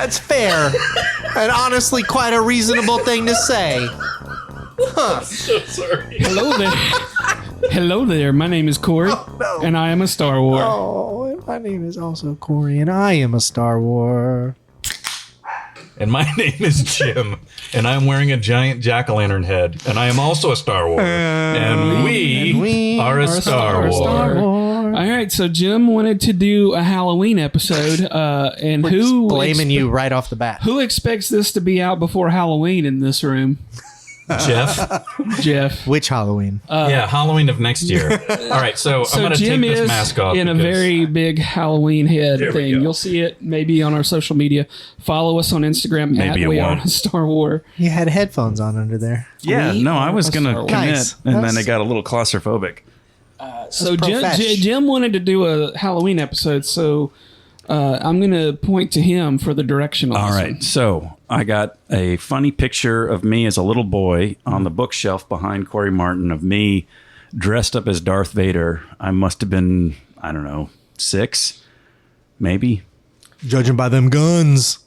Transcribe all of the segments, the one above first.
That's fair. And honestly, quite a reasonable thing to say. I'm so sorry. Hello there. My name is Corey, and I am a Star Wars. Oh, and my name is also Corey, and I am a Star Wars. And my name is Jim, and I'm wearing a giant jack-o'-lantern head, and I am also a Star Wars. And we are a Star Wars. All right, so Jim wanted to do a Halloween episode, and We're who just blaming you right off the bat. Who expects this to be out before Halloween in this room? Jeff. Which Halloween? Yeah, Halloween of next year. All right, so I'm going to Jim take this is mask off. in a very big Halloween head There we thing. go. You'll see it maybe on our social media. Follow us on Instagram Maybe at it We Are won't. a Star Wars. You had headphones on under there. Yeah, We no, I was are going to Star Wars. commit, Nice. and then That's- it got a little claustrophobic. So profesh. Jim wanted to do a Halloween episode, so I'm going to point to him for the direction on All this right, one. so I got a funny picture of me as a little boy on the bookshelf behind Corey Martin of me dressed up as Darth Vader. I must have been, I don't know, 6, maybe. Judging by them guns.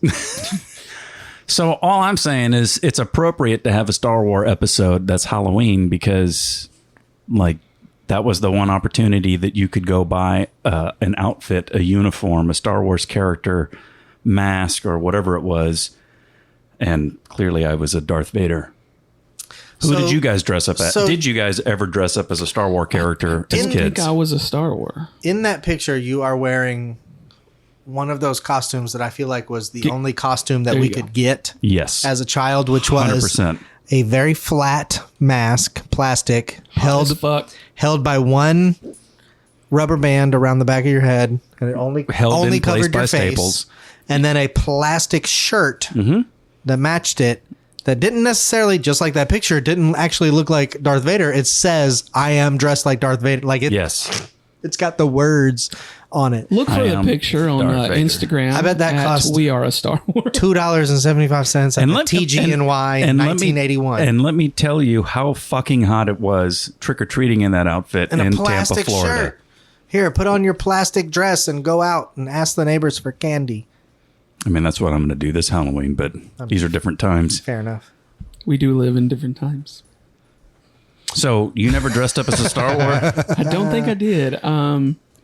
So all I'm saying is it's appropriate to have a Star Wars episode that's Halloween because, like, that was the one opportunity that you could go buy an outfit, a uniform, a Star Wars character, mask, or whatever it was. And clearly I was a Darth Vader. Who So- did you guys dress up as? so- Did you guys ever dress up as a Star Wars character as I kids? think I was a Star Wars. In that picture, you are wearing one of those costumes that I feel like was the only costume that There we you go. could get Yes. as a child, which was 100%. a very flat mask, plastic, As fuck. held by one rubber band around the back of your head, and it only Held in place covered by your face, staples. and then a plastic shirt that matched it. That didn't necessarily, just like that picture, didn't actually look like Darth Vader. It says, "I am dressed like Darth Vader." Like it, Yes. it's got the words on it. Look for I the am picture on Darth Vader. Instagram. I bet that at cost- We Are a Star Wars. $2.75 at the TGNY in 1981. And let me tell you how fucking hot it was trick-or-treating in that outfit And in a Tampa, plastic Florida. shirt. Here, put on your plastic dress and go out and ask the neighbors for candy. I mean, that's what I'm going to do this Halloween, but these are different times. Fair enough. We do live in different times. So you never dressed up as a Star Wars? I don't think I did.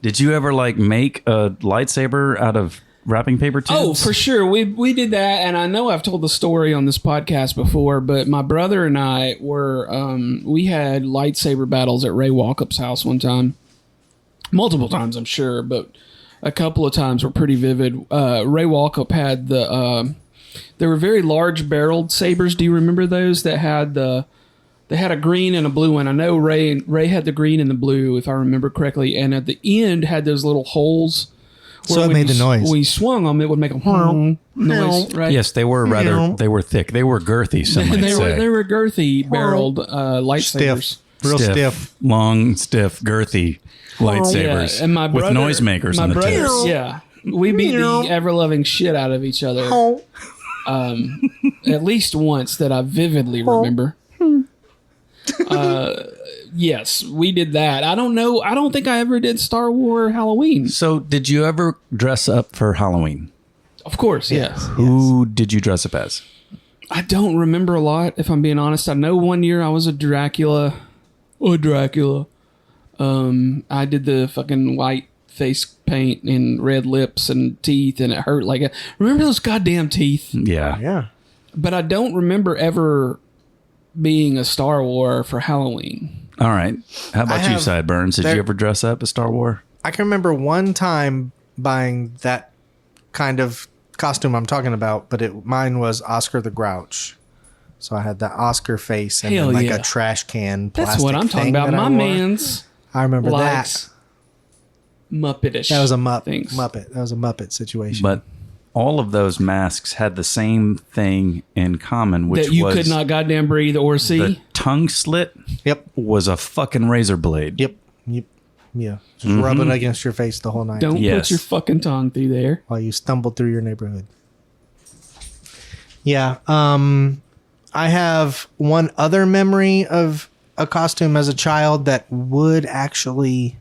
Did you ever like make a lightsaber out of wrapping paper tubes? Oh, for sure. We did that, and I know I've told the story on this podcast before, but my brother and I were we had lightsaber battles at Ray Walkup's house one time. Multiple times, I'm sure, but a couple of times were pretty vivid. Ray Walkup had there were very large barreled sabers. Do you remember those that had they had a green and a blue one? I know Ray had the green and the blue, if I remember correctly, and at the end had those little holes. So where it when made the noise. When you swung them, it would make a noise, right? Yes, they were they were thick. They were girthy, some might say. they were girthy barreled lightsabers. Stiff. Real stiff. Long, stiff, girthy lightsabers Yeah, and my brother, with noisemakers my on the brother, tips. Yeah, we beat the ever loving shit out of each other. At least once that I vividly remember. Yes, we did that. I don't know. I don't think I ever did Star Wars Halloween. So did you ever dress up for Halloween? Of course, yes. Who did you dress up as? I don't remember a lot, if I'm being honest. I know one year I was a Dracula. I did the fucking white face paint and red lips and teeth, and it hurt like a... Remember those goddamn teeth? Yeah. Yeah. But I don't remember ever being a Star Wars for Halloween. All right. How about you, have- Sideburns? Did there- you ever dress up as Star Wars? I can remember one time buying that kind of costume I'm talking about, but mine was Oscar the Grouch. So I had the Oscar face and Hell then like yeah. a trash can. That's what I'm talking thing about. that I My wore. man's I remember likes that. Muppetish. That was a things. Muppet. That was a Muppet situation. But all of those masks had the same thing in common, which That you was could not goddamn breathe or see. the tongue slit Yep. was a fucking razor blade. Yep. Yeah. Just rub it against your face the whole night Don't Yes. put your fucking tongue through there. while you stumble through your neighborhood. Yeah. I have one other memory of a costume as a child that would actually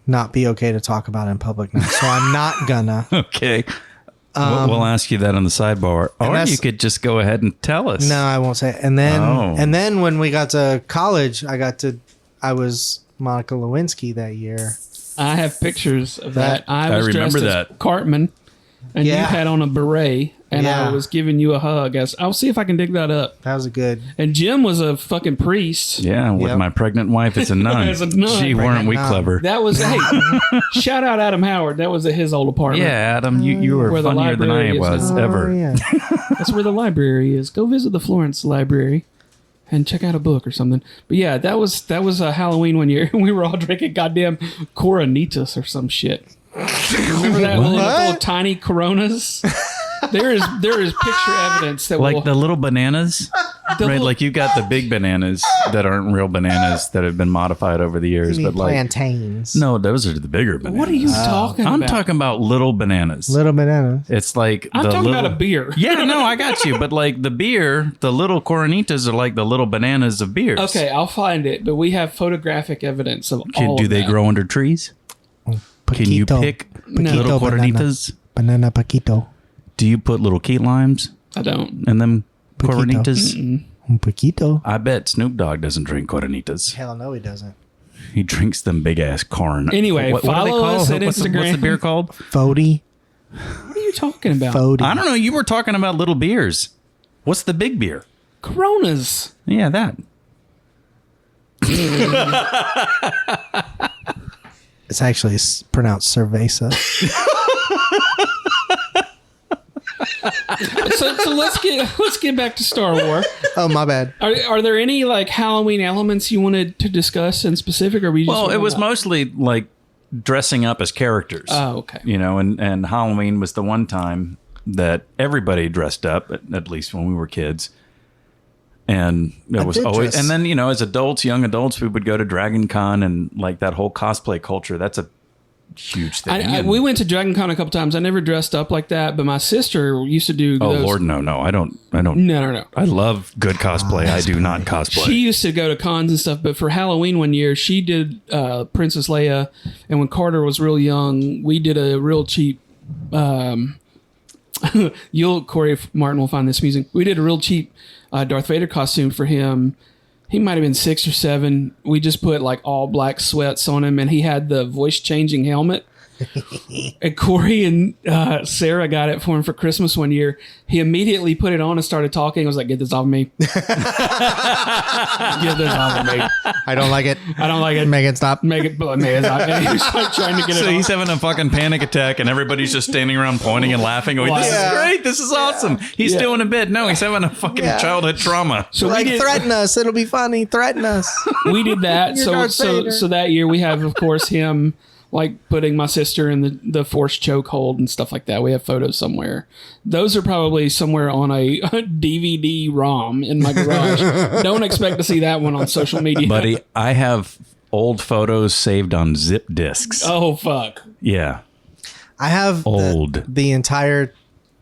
not be okay to talk about in public now. So I'm not gonna. Okay. We'll ask you that on the sidebar, or that's- you could just go ahead and tell us. No, I won't say it. And then when we got to college, I was Monica Lewinsky that year. I have pictures of that. I was remember dressed that. as Cartman, and you Yeah. had on a beret, and I Yeah. was giving you a hug. I'll see if I can dig that up. That was a good. And Jim was a fucking priest. Yeah, with Yep. my pregnant wife as a nun. As a nun. Gee, weren't we nun. clever? That was hey, shout out Adam Howard. That was at his old apartment. Yeah, Adam, you were Where the funnier than I library is was now. ever. Oh, yeah. That's where the library is. Go visit the Florence Library and check out a book or something. But yeah, that was a Halloween one year. We were all drinking goddamn Coronitas or some shit. Remember that little full of tiny Coronas? There is picture evidence that Like will, the little bananas, the right? little- Like you got the big bananas that aren't real bananas that have been modified over the years, You mean but like plantains. no, those are the bigger bananas. What are you talking I'm about? talking about little bananas. Little bananas. It's like I'm the talking little, about a beer. Yeah, no, I got you. But like the beer, the little Coronitas are like the little bananas of beers. Okay, I'll find it, but we have photographic evidence of all Do of they that. grow under trees? Can you Paquito. pick No. little Paquito banana. Coronitas? Banana Paquito. Do you put little key limes I don't. in them Paquito. Coronitas? Un Paquito. I bet Snoop Dogg doesn't drink Coronitas. Hell no, he doesn't. He drinks them big ass corn. Anyway, what do they follow call? us at What's the Instagram. beer called? Fody. What are you talking about? Fody. I don't know. You were talking about little beers. What's the big beer? Coronas. Yeah, that. It's actually pronounced cerveza. So let's get back to Star Wars. Oh, my bad. Are there any like Halloween elements you wanted to discuss in specific, or we just Well, it went was on? mostly like dressing up as characters. Oh, okay. You know, and Halloween was the one time that everybody dressed up, at least when we were kids. And it was did always, dress. and then, you know, as adults, young adults, we would go to Dragon Con and like that whole cosplay culture. That's a huge thing. And- We went to Dragon Con a couple times. I never dressed up like that, but my sister used to do. oh those. Lord, no, I don't. No. I love good cosplay. I do not cosplay. She used to go to cons and stuff, but for Halloween one year, she did Princess Leia, and when Carter was real young, we did a real cheap. Corey Martin will find this amusing. We did a real cheap Darth Vader costume for him. He might have been 6 or 7. We just put like all black sweats on him, and he had the voice changing helmet. And Corey and Sarah got it for him for Christmas one year. He immediately put it on and started talking. I was like, "Get this off me! Get this off of me! I don't like it. I don't like it. Megan, stop. Make it, but man, and he was like trying to get So it he's off. having a fucking panic attack, and everybody's just standing around pointing and laughing. Going, "This Yeah. is great! This is awesome!" He's Yeah. doing a bit. No, he's having a fucking Yeah. childhood trauma. So Like, we did, threaten us. It'll be funny. Threaten us. we did that. You're So Darth so Vader. so that year we have, of course, him like putting my sister in the force chokehold and stuff like that. We have photos somewhere. Those are probably somewhere on a DVD ROM in my garage. Don't expect to see that one on social media, Buddy, I have old photos saved on zip disks. Oh fuck! Yeah. I have Old. the entire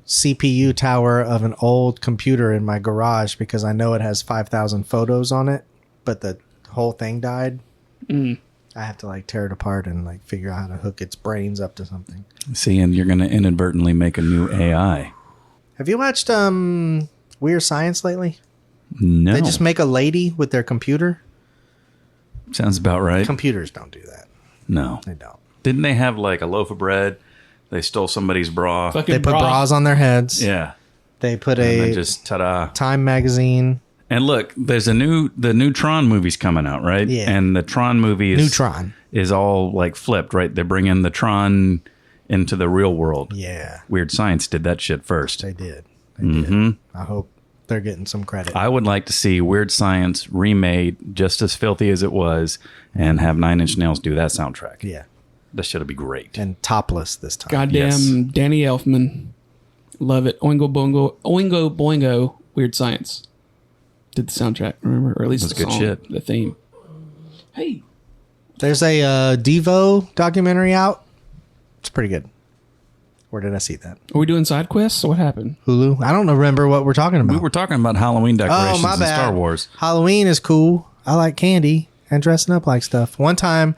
CPU tower of an old computer in my garage because I know it has 5,000 photos on it, but the whole thing died. I have to like tear it apart and like figure out how to hook its brains up to something. See, and you're going to inadvertently make a new AI. Have you watched Weird Science lately? No. They just make a lady with their computer. Sounds about right. Computers don't do that. No. They don't. Didn't they have like a loaf of bread? They stole somebody's bra. Fucking They put bra. bras on their heads. Yeah. They put And a then just ta-da. Time magazine. And look, there's the new Tron movie's coming out, right? Yeah. And the Tron movie is Neutron. is all like flipped, right? They bring in the Tron into the real world. Yeah, Weird Science did that shit first. they did. They did. I hope they're getting some credit. I would like to see Weird Science remade just as filthy as it was and have Nine Inch Nails do that soundtrack. Yeah, That shit would be great. and topless this time. Goddamn Yes. Danny Elfman. Love it. Oingo Boingo, Weird Science. Did the soundtrack, remember? Or at least That's the good song, shit. the theme. Hey. There's a Devo documentary out. It's pretty good. Where did I see that? Are we doing side quests? What happened? Hulu. I don't remember what we're talking about. We were talking about Halloween decorations Oh, my in bad. Star Wars. Halloween is cool. I like candy and dressing up like stuff. One time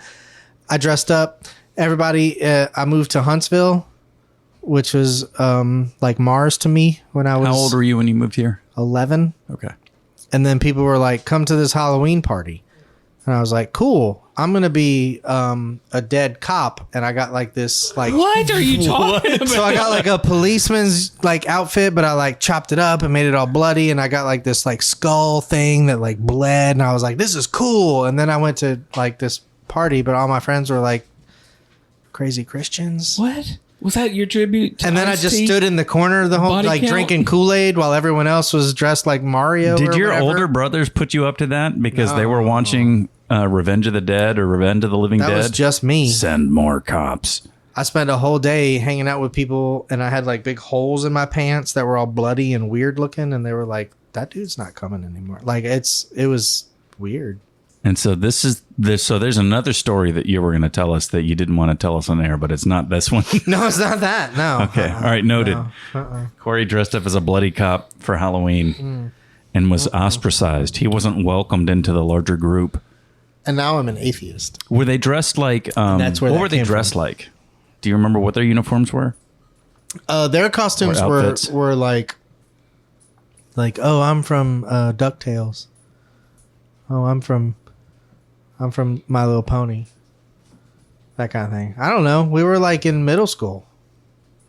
I dressed up. Everybody, I moved to Huntsville which was like Mars to me when I was How old were you when you moved here? 11. Okay. And then people were like, come to this Halloween party. And I was like, cool. I'm going to be a dead cop. And I got like this, like, What are you talking about? so I got like a policeman's like outfit, but I like chopped it up and made it all bloody. And I got like this like skull thing that like bled. And I was like, this is cool. And then I went to like this party, but all my friends were like crazy Christians. What? Was that your tribute to And then I just Ice-T? stood in the corner of the home, Body like count? drinking Kool-Aid while everyone else was dressed like Mario. Did or your whatever. older brothers put you up to that because they were watching Revenge of the Dead or Revenge of the Living That Dead? was just me. Send more cops. I spent a whole day hanging out with people, and I had like big holes in my pants that were all bloody and weird looking, and they were like, "That dude's not coming anymore." Like it was weird. And so so there's another story that you were going to tell us that you didn't want to tell us on air, but it's not this one. No, it's not that. No. Okay. All right. Noted. Corey dressed up as a bloody cop for Halloween and was ostracized. He wasn't welcomed into the larger group. And now I'm an atheist. Were they dressed like, that's where what that were they came dressed from. like? Do you remember what their uniforms were? Their costumes Or outfits. were like, oh, I'm from DuckTales. Oh, I'm from My Little Pony. That kind of thing. I don't know. We were like in middle school.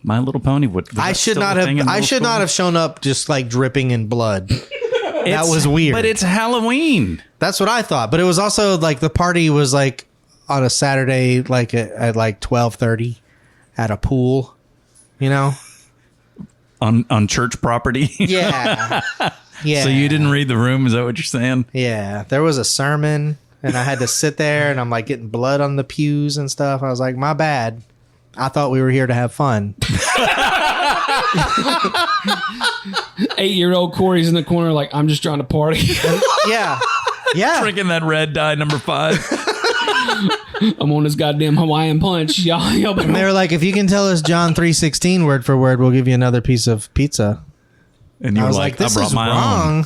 My Little Pony. I should not have shown up just like dripping in blood. That was weird. But it's Halloween. That's what I thought. But it was also like the party was like on a Saturday, like at like 12:30 at a pool, you know? On church property. Yeah. Yeah. So you didn't read the room? Is that what you're saying? Yeah. There was a sermon and I had to sit there and I'm like getting blood on the pews and stuff. I was like, my bad. I thought we were here to have fun. 8-year-old Corey's in the corner like, I'm just trying to party. Yeah. Yeah. Drinking that red dye number 5. I'm on this goddamn Hawaiian punch. Y'all And they were like, if you can tell us John 3:16 word for word, we'll give you another piece of pizza. And you I were was like, like, this I brought is my wrong. own.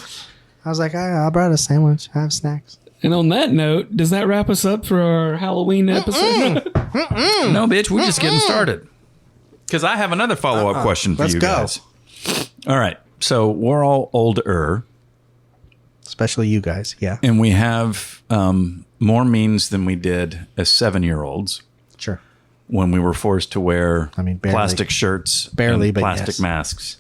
I was like, I brought a sandwich. I have snacks. And on that note, does that wrap us up for our Halloween episode? No, bitch, we're just getting started. Because I have another follow-up question for Let's you go. guys. All right. So we're all older, Especially you guys. Yeah. and we have more means than we did as 7-year-olds Sure. when we were forced to wear barely. plastic shirts Barely, and but plastic yes. masks.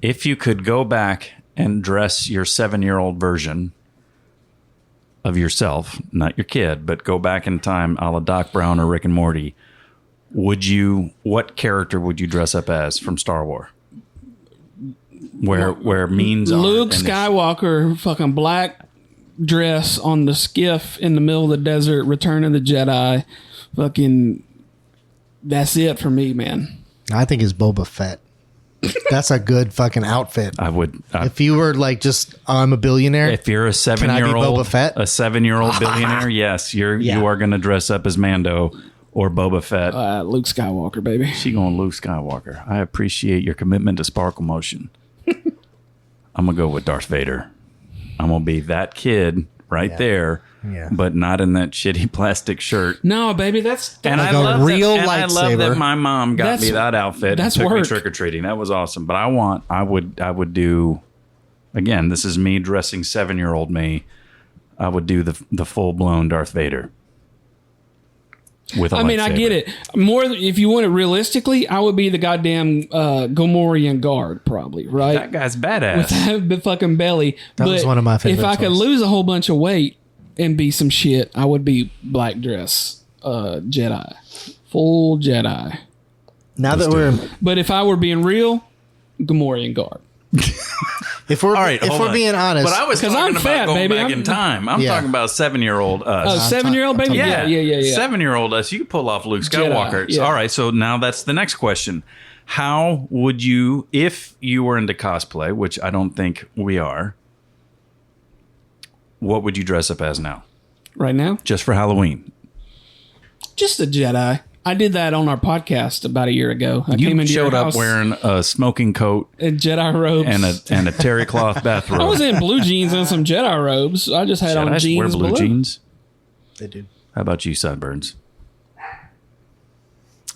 If you could go back and dress your 7-year-old version of yourself, not your kid, but go back in time a la Doc Brown or Rick and Morty, what character would you dress up as from Star Wars? Where means Luke are and Skywalker, fucking black dress on the skiff in the middle of the desert, Return of the Jedi. Fucking, that's it for me, man. I think it's Boba Fett. That's a good fucking outfit. if If you were like just, I'm a billionaire. you're a I be 7-year-old Boba Fett? a 7-year-old billionaire, yes, you are going to dress up as Mando or Boba Fett. Luke Skywalker, baby. She going Luke Skywalker. I appreciate your commitment to sparkle motion. I'm gonna go with Darth Vader. I'm gonna be that kid right there, Yeah. but not in that shitty plastic shirt. No, baby, that's And Like I a love real that, and I love lightsaber. that my mom got That's- me that outfit and that's took me work. trick or treating. That was awesome. But I would do. Again, this is me dressing 7-year-old me. I would do the full blown Darth Vader. With a I mean, I get lightsaber. it. More, if you want it realistically, I would be the goddamn Gomorian guard, probably, right? That guy's badass. With that big fucking belly. That was one of my If favorite I could ones. lose a whole bunch of weight and be some shit, I would be black dress Jedi, full Jedi. Now that we're But if I were being real, Gomorian guard. if we're All right, if hold we're on. being honest, But I was 'Cause talking I'm about fat, going baby. back I'm- in time. I'm Yeah. talking about 7-year-old us. Oh, 7-year-old baby? Yeah, Yeah. 7-year-old us. You could pull off Luke Jedi, Skywalker. yeah. All right, so now that's the next question. How would you, if you were into cosplay, which I don't think we are, what would you dress up as now? Right now? Just for Halloween. Just a Jedi. I did that on our podcast about a year ago. I You came into showed your up house wearing a smoking coat in Jedi robes. and a terry cloth bathrobe. I was in blue jeans and some Jedi robes. I just had on Should I jeans wear blue below. jeans? they do. How about you, Sideburns?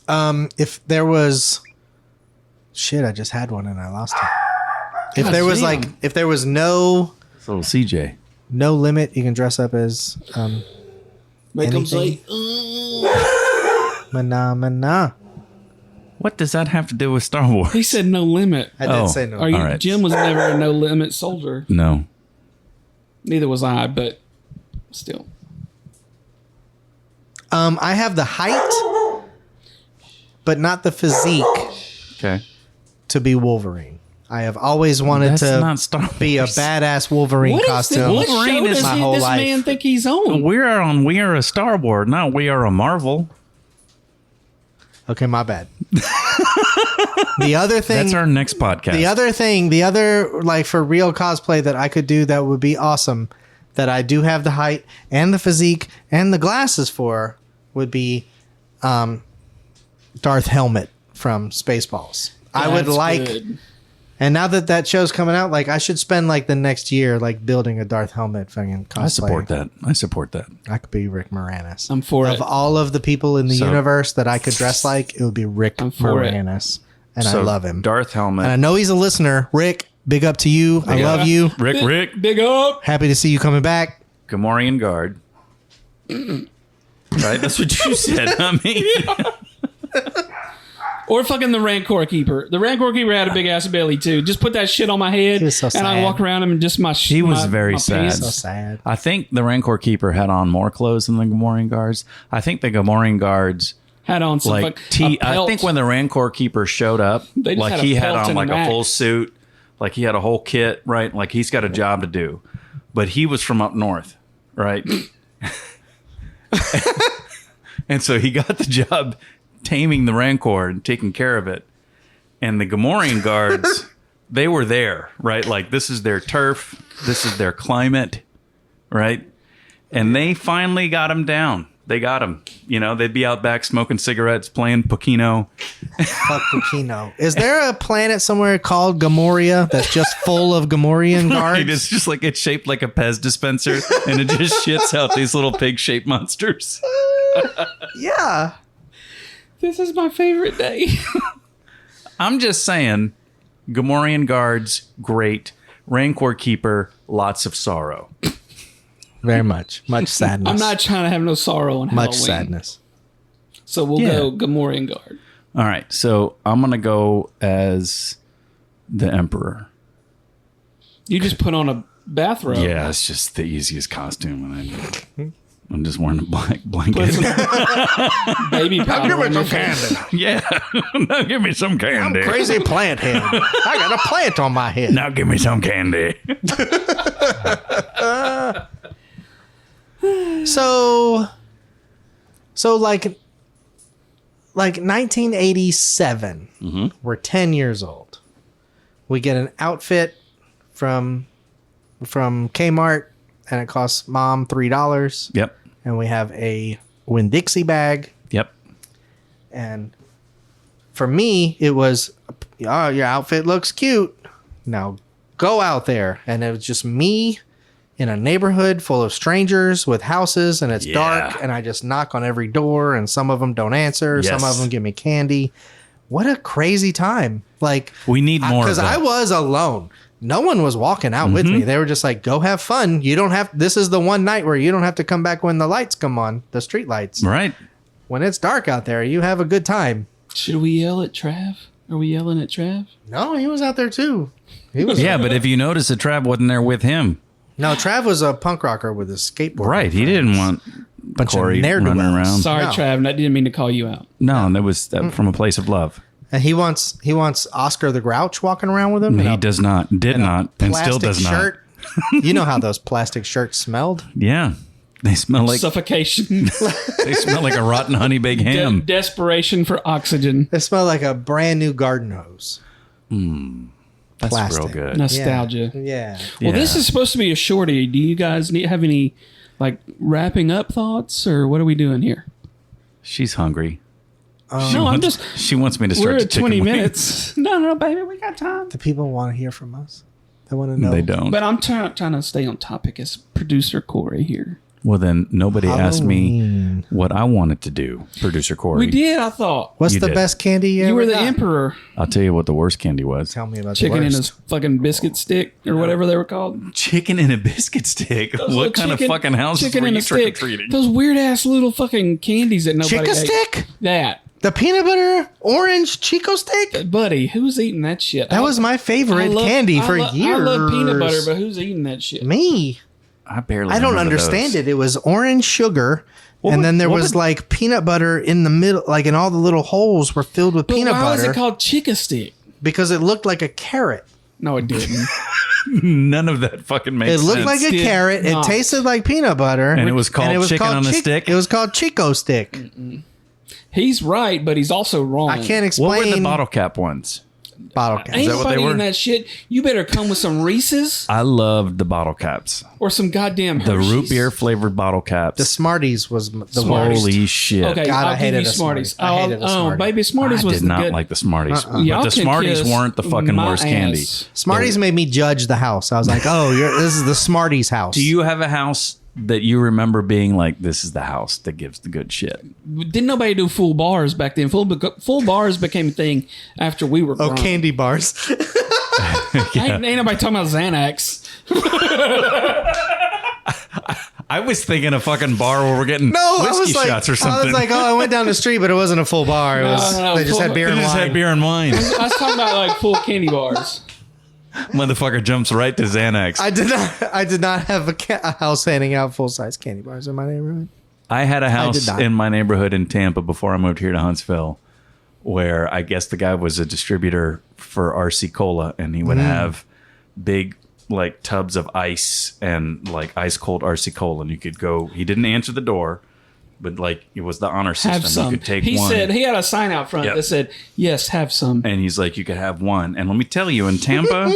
If there was Shit, I just had one and I lost it. If God there was damn. if there was no It's a little CJ. limit, you can dress up as Make them anything. say, Mana. What does that have to do with Star Wars? he said no limit. I did Oh. say no. Are you, All right. Jim was never a no limit soldier. No. Neither was I, but still. I have the height, but not the physique Okay. to be Wolverine. I have always wanted That's to not Star be a Wars. badass Wolverine What costume. what show does my whole this life. man think he's on? We are a Star Wars, not we are a Marvel. Okay, my bad. The other thing, That's our next podcast. the other like for real cosplay that I could do that would be awesome, that I do have the height and the physique and the glasses for, would be Darth Helmet from Spaceballs. I would That's like, good. and now that show's coming out, like I should spend like the next year like building a Darth Helmet fucking cosplay. I support that. I could be Rick Moranis. I'm for Of it. all of the people in the So- universe that I could dress like, it would be Rick I'm for it. Moranis. And I So, love him. Darth Helmet. And I know he's a listener. Rick, big up to you. I love you. Rick. Big up. Happy to see you coming back. Gamorrean guard. Right? That's what you said. I mean, Or fucking the Rancor Keeper. The Rancor Keeper had a big ass belly too. Just put that shit on my head, He was so and I sad. walk around him and just my. He was very my sad. pants. So sad. I think the Rancor Keeper had on more clothes than the Gamorrean guards. I think the Gamorrean guards, Had on some like, a I pelt. think when the Rancor Keeper showed up, They just like had a he had pelt on and a like a mac. full suit, like he had a whole kit, right? Like he's got a job to do. But he was from up north, right? And so he got the job taming the Rancor and taking care of it. And the Gamorrean guards, they were there, right? Like this is their turf, this is their climate, right? And they finally got him down. They got him. You know, they'd be out back smoking cigarettes, playing Pokino. Fuck Pacino. Is there a planet somewhere called Gamoria that's just full of Gamorrean guards? Right, it's just like it's shaped like a Pez dispenser, and it just shits out these little pig-shaped monsters. Yeah. This is my favorite day. I'm just saying, Gamorrean guards, great. Rancor Keeper, lots of sorrow. Very much. Much sadness. I'm not trying to have no sorrow on much Halloween. sadness. So we'll Yeah. go Gamorrean Guard. All right, so I'm gonna go as the Emperor. You just put on a bathrobe. Yeah, it's just the easiest costume, and I'm just wearing a black Put blanket. some baby powder on your face. Yeah, now give me some candy. Crazy plant head. I got a plant on my head. Now give me some candy. So like 1987, we're 10 years old. We get an outfit from Kmart, and it costs mom $3. Yep. And we have a Winn-Dixie bag. Yep. And for me, it was, oh, your outfit looks cute. Now go out there. And it was just me in a neighborhood full of strangers with houses, and it's Yeah. dark, and I just knock on every door, and some of them don't answer. Some Yes. of them give me candy. What a crazy time. Like, We need more of because I that. was alone. No one was walking out with me. They were just like, go have fun. You don't have, this is the one night where you don't have to come back when the lights come on, the street lights. Right. When it's dark out there, you have a good time. Should we yell at Trav? Are we yelling at Trav? No, he was out there too. He was Yeah, but if you notice, the Trav wasn't there with him. No, Trav was a punk rocker with his skateboard. Right. He didn't want Bunch Corey of running ne'er-do-wells. around. Sorry, No. Trav. I didn't mean to call you out. No, that was from a place of love. And he wants Oscar the Grouch walking around with him. in He a does not, did not, and still plastic does not. shirt. You know how those plastic shirts smelled? Yeah. They smell like Suffocation. they smell like a rotten honey baked ham. Desperation for oxygen. They smell like a brand new garden hose. That's plastic. real good. Nostalgia. Yeah. Well, this Yeah. is supposed to be a shorty. Do you guys have any like wrapping up thoughts, or what are we doing here? She's hungry. No, I'm just. She wants me to start We're the at chicken 20 wings. minutes. No, baby, we got time. The people want to hear from us. They want to know. They don't. But I'm trying to stay on topic as producer Corey here. Well, then nobody asked me Halloween. what I wanted to do, producer Corey. We did, I thought. What's You the did. best candy you You ever were the got? emperor. I'll tell you what the worst candy was. Tell me about Chicken the in worst. his fucking biscuit stick or whatever they were called. Chicken in a biscuit stick. Those What little kind chicken- of fucking houses chicken were in you a trick or stick. treating? Those weird ass little fucking candies that nobody Chica ate. stick? That. The peanut butter orange Chico stick? Buddy, who's eating that shit? That was my favorite candy for years. I love peanut butter, but who's eating that shit? Me. I barely. I don't remember understand those. it. It was orange sugar, and would- then there what was would- like peanut butter in the middle, like in all the little holes were filled with But peanut why was butter it called Chica Stick? because it looked like a carrot. No, it didn't. None of that fucking makes It sense. looked like a Did carrot. not. It tasted like peanut butter, And it was called chicken on a stick? It was called Chico stick. He's right, but he's also wrong. I can't explain. What were the bottle cap ones? bottle cap? Ain't that what they nobody were? in that shit. You better come with some Reese's I loved the bottle caps. or some goddamn The Hershey's. root beer flavored bottle caps. The Smarties was the Smarties. worst. Holy shit. Okay, God, I I'll give hated you the Smarties. Smarties. I hated the Smarties. Baby, Smarties I was did the not good. like the Smarties. Y'all But the can Smarties kiss weren't the fucking my worst candy. ass. Smarties made me judge the house. I was like, oh, this is the Smarties house. Do you have a house that you remember being like, this is the house that gives the good shit? Didn't nobody do full bars back then? Full bars became a thing after we were Oh, grown. candy bars. Ain't nobody talking about Xanax. I was thinking a fucking bar where we're getting No, I whiskey was like, shots or something. I was like, oh, I went down the street, but it wasn't a full bar. It was no, they just full- had beer they and just wine. had beer and wine. I was talking about like full candy bars. Motherfucker jumps right to Xanax. I did not have a house handing out full size candy bars in my neighborhood. I had a house not. in my neighborhood in Tampa before I moved here to Huntsville, where I guess the guy was a distributor for RC Cola, and he would have big like tubs of ice and like ice cold RC Cola, and you could go. He didn't answer the door, but like it was the honor system. Have some. You could take He one. said he had a sign out front Yep. that said, "Yes, have some." And he's like, you could have one. And let me tell you, in Tampa,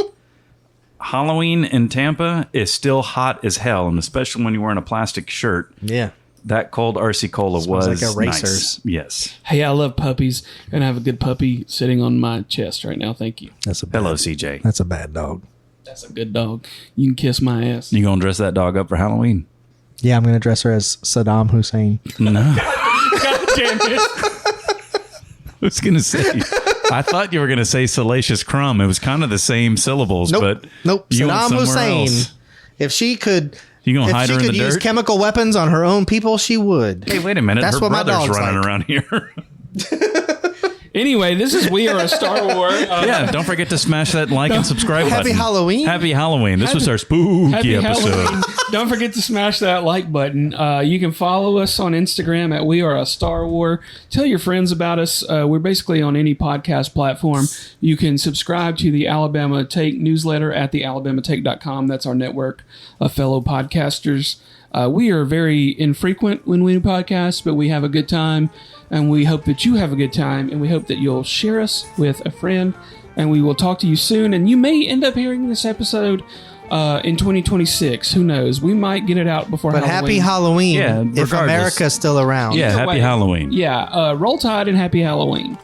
Halloween in Tampa is still hot as hell, and especially when you're wearing a plastic shirt. Yeah. That cold RC Cola Smells was like a nice. Racers. Yes. Hey, I love puppies, and I have a good puppy sitting on my chest right now. Thank you. That's a Hello, CJ. That's a bad dog. That's a good dog. You can kiss my ass. You gonna dress that dog up for Halloween? Yeah, I'm gonna dress her as Saddam Hussein. No. God damn it! I was gonna say. I thought you were gonna say Salacious Crumb. It was kind of the same syllables, Nope. but Nope. you went Saddam somewhere Hussein. else. If she could, You gonna hide if she her in could the use dirt? chemical weapons on her own people, she would. Hey, wait a minute. That's Her what my brother's dog's running like. around here. Anyway, this is We Are a Star Wars. Yeah, don't forget to smash that like and subscribe Happy button. Halloween. Happy Halloween. This was our spooky Happy episode. Halloween. Don't forget to smash that like button. You can follow us on Instagram at We Are a Star War. Tell your friends about us. We're basically on any podcast platform. You can subscribe to the Alabama Take newsletter at thealabamatake.com. That's our network of fellow podcasters. We are very infrequent when we podcast, but we have a good time, and we hope that you have a good time, and we hope that you'll share us with a friend, and we will talk to you soon. And you may end up hearing this episode in 2026. Who knows? We might get it out before But Halloween. happy Halloween Yeah, if regardless. America's still around. Yeah, Either happy way. Halloween. Yeah, roll tide and happy Halloween.